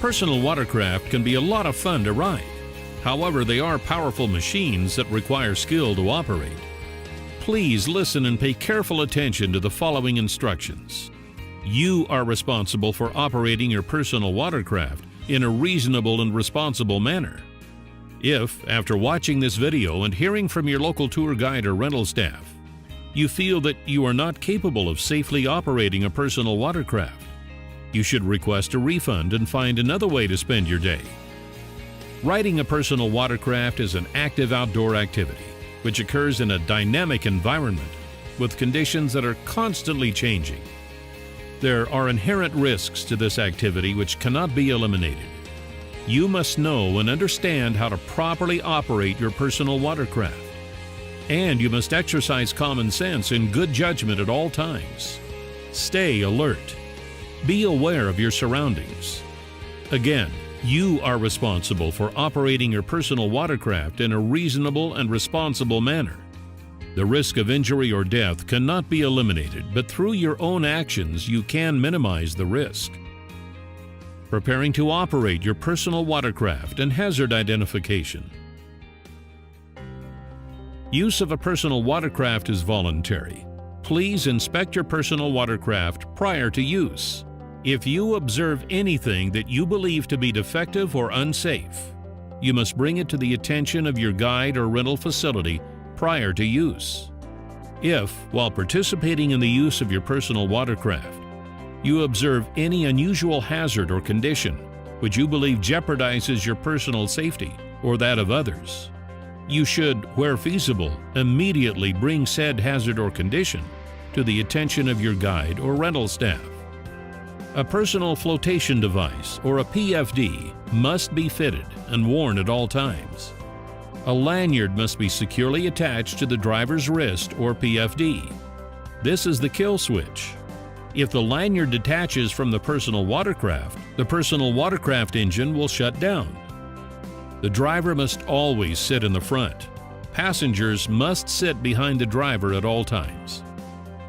Personal watercraft can be a lot of fun to ride. However, they are powerful machines that require skill to operate. Please listen and pay careful attention to the following instructions. You are responsible for operating your personal watercraft in a reasonable and responsible manner. If, after watching this video and hearing from your local tour guide or rental staff, you feel that you are not capable of safely operating a personal watercraft, you should request a refund and find another way to spend your day. Riding a personal watercraft is an active outdoor activity which occurs in a dynamic environment with conditions that are constantly changing. There are inherent risks to this activity which cannot be eliminated. You must know and understand how to properly operate your personal watercraft. And you must exercise common sense and good judgment at all times. Stay alert. Be aware of your surroundings. Again, you are responsible for operating your personal watercraft in a reasonable and responsible manner. The risk of injury or death cannot be eliminated, but through your own actions you can minimize the risk. Preparing to operate your personal watercraft and hazard identification. Use of a personal watercraft is voluntary. Please inspect your personal watercraft prior to use. If you observe anything that you believe to be defective or unsafe, you must bring it to the attention of your guide or rental facility prior to use. If, while participating in the use of your personal watercraft, you observe any unusual hazard or condition which you believe jeopardizes your personal safety or that of others, you should, where feasible, immediately bring said hazard or condition to the attention of your guide or rental staff. A personal flotation device, or a PFD, must be fitted and worn at all times. A lanyard must be securely attached to the driver's wrist or PFD. This is the kill switch. If the lanyard detaches from the personal watercraft engine will shut down. The driver must always sit in the front. Passengers must sit behind the driver at all times.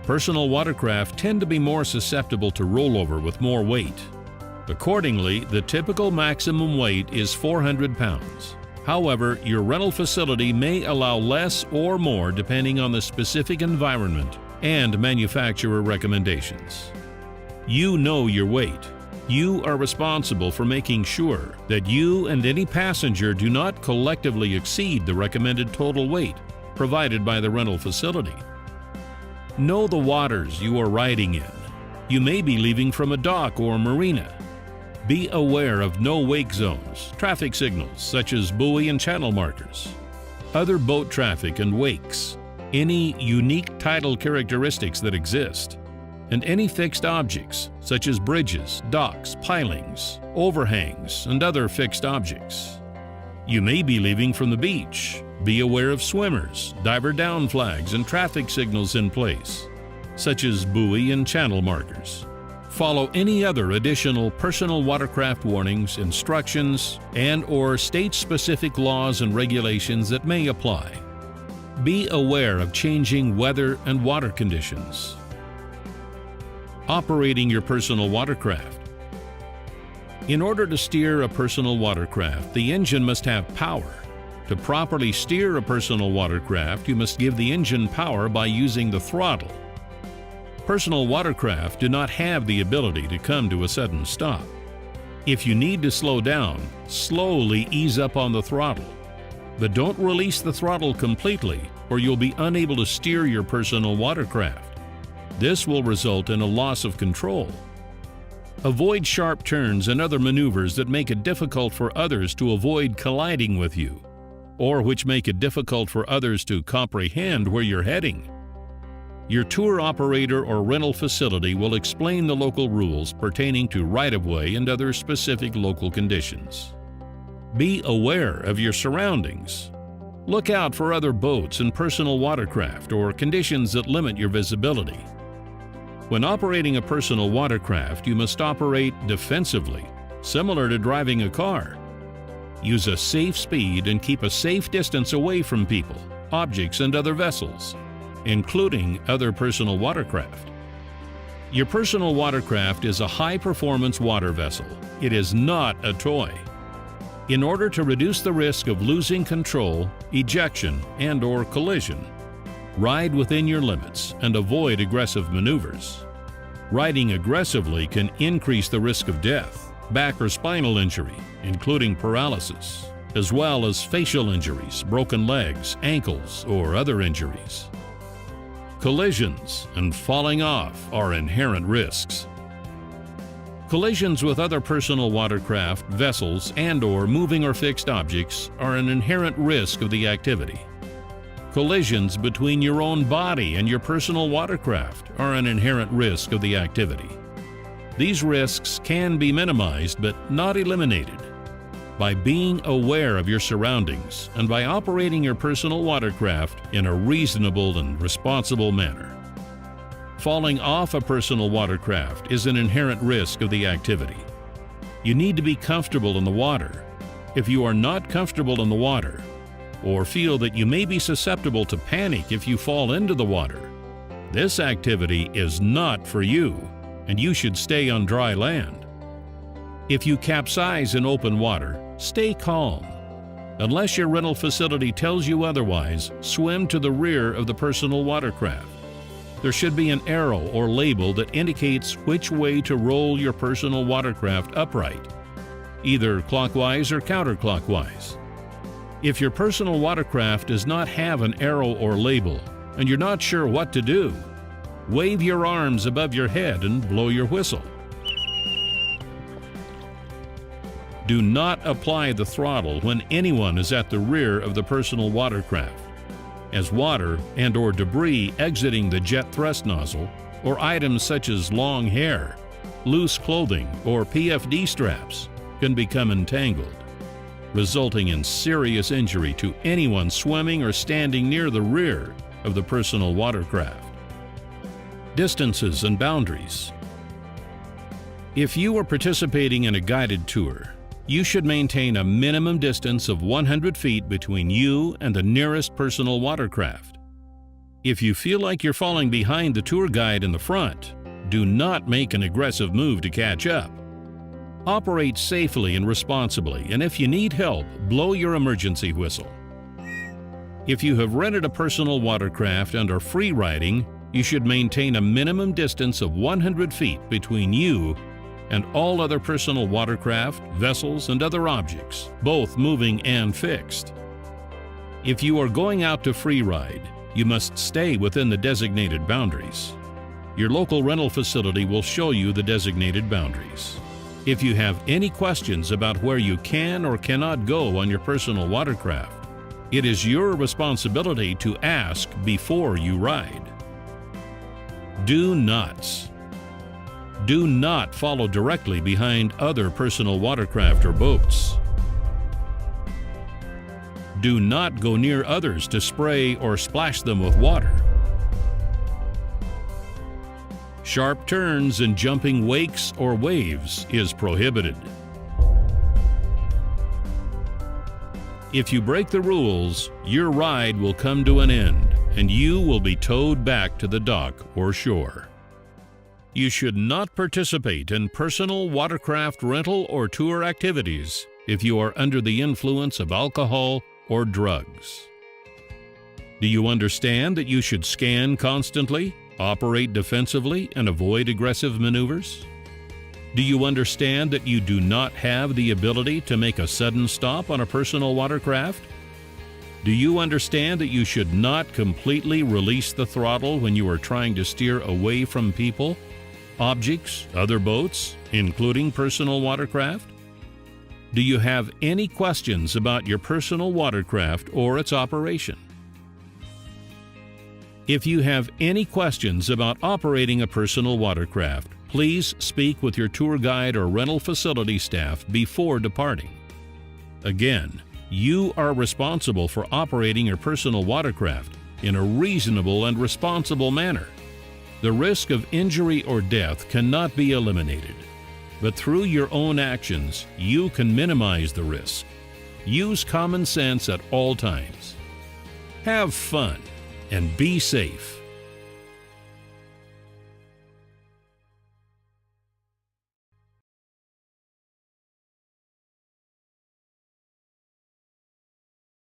Personal watercraft tend to be more susceptible to rollover with more weight. Accordingly, the typical maximum weight is 400 pounds. However, your rental facility may allow less or more depending on the specific environment and manufacturer recommendations. You know your weight. You are responsible for making sure that you and any passenger do not collectively exceed the recommended total weight provided by the rental facility. Know the waters you are riding in. You may be leaving from a dock or marina. Be aware of no-wake zones, traffic signals such as buoy and channel markers, other boat traffic and wakes, any unique tidal characteristics that exist, and any fixed objects such as bridges, docks, pilings, overhangs, and other fixed objects. You may be leaving from the beach. Be aware of swimmers, diver down flags, and traffic signals in place, such as buoy and channel markers. Follow any other additional personal watercraft warnings, instructions, and/or state-specific laws and regulations that may apply. Be aware of changing weather and water conditions. Operating your personal watercraft. In order to steer a personal watercraft, the engine must have power. To properly steer a personal watercraft, you must give the engine power by using the throttle. Personal watercraft do not have the ability to come to a sudden stop. If you need to slow down, slowly ease up on the throttle. But don't release the throttle completely, or you'll be unable to steer your personal watercraft. This will result in a loss of control. Avoid sharp turns and other maneuvers that make it difficult for others to avoid colliding with you, or which make it difficult for others to comprehend where you're heading. Your tour operator or rental facility will explain the local rules pertaining to right-of-way and other specific local conditions. Be aware of your surroundings. Look out for other boats and personal watercraft or conditions that limit your visibility. When operating a personal watercraft, you must operate defensively, similar to driving a car. Use a safe speed and keep a safe distance away from people, objects, and other vessels, including other personal watercraft. Your personal watercraft is a high-performance water vessel. It is not a toy. In order to reduce the risk of losing control, ejection, and/or collision, ride within your limits and avoid aggressive maneuvers. Riding aggressively can increase the risk of death, back or spinal injury, including paralysis, as well as facial injuries, broken legs, ankles, or other injuries. Collisions and falling off are inherent risks. Collisions with other personal watercraft, vessels, and/or moving or fixed objects are an inherent risk of the activity. Collisions between your own body and your personal watercraft are an inherent risk of the activity. These risks can be minimized but not eliminated by being aware of your surroundings and by operating your personal watercraft in a reasonable and responsible manner. Falling off a personal watercraft is an inherent risk of the activity. You need to be comfortable in the water. If you are not comfortable in the water, or feel that you may be susceptible to panic if you fall into the water, this activity is not for you, and you should stay on dry land. If you capsize in open water, stay calm. Unless your rental facility tells you otherwise, swim to the rear of the personal watercraft. There should be an arrow or label that indicates which way to roll your personal watercraft upright, either clockwise or counterclockwise. If your personal watercraft does not have an arrow or label and you're not sure what to do, wave your arms above your head and blow your whistle. Do not apply the throttle when anyone is at the rear of the personal watercraft, as water and/or debris exiting the jet thrust nozzle, or items such as long hair, loose clothing, or PFD straps can become entangled, resulting in serious injury to anyone swimming or standing near the rear of the personal watercraft. Distances and boundaries. If you are participating in a guided tour, you should maintain a minimum distance of 100 feet between you and the nearest personal watercraft. If you feel like you're falling behind the tour guide in the front, do not make an aggressive move to catch up. Operate safely and responsibly, and if you need help, blow your emergency whistle. If you have rented a personal watercraft and are free riding, you should maintain a minimum distance of 100 feet between you and all other personal watercraft, vessels, and other objects, both moving and fixed. If you are going out to free ride, you must stay within the designated boundaries. Your local rental facility will show you the designated boundaries. If you have any questions about where you can or cannot go on your personal watercraft, it is your responsibility to ask before you ride. Do nots. Do not follow directly behind other personal watercraft or boats. Do not go near others to spray or splash them with water. Sharp turns and jumping wakes or waves is prohibited. If you break the rules, your ride will come to an end and you will be towed back to the dock or shore. You should not participate in personal watercraft rental or tour activities if you are under the influence of alcohol or drugs. Do you understand that you should scan constantly, operate defensively, and avoid aggressive maneuvers? Do you understand that you do not have the ability to make a sudden stop on a personal watercraft? Do you understand that you should not completely release the throttle when you are trying to steer away from people, objects, other boats, including personal watercraft? Do you have any questions about your personal watercraft or its operation? If you have any questions about operating a personal watercraft, please speak with your tour guide or rental facility staff before departing. Again, you are responsible for operating your personal watercraft in a reasonable and responsible manner. The risk of injury or death cannot be eliminated, but through your own actions, you can minimize the risk. Use common sense at all times. Have fun and be safe.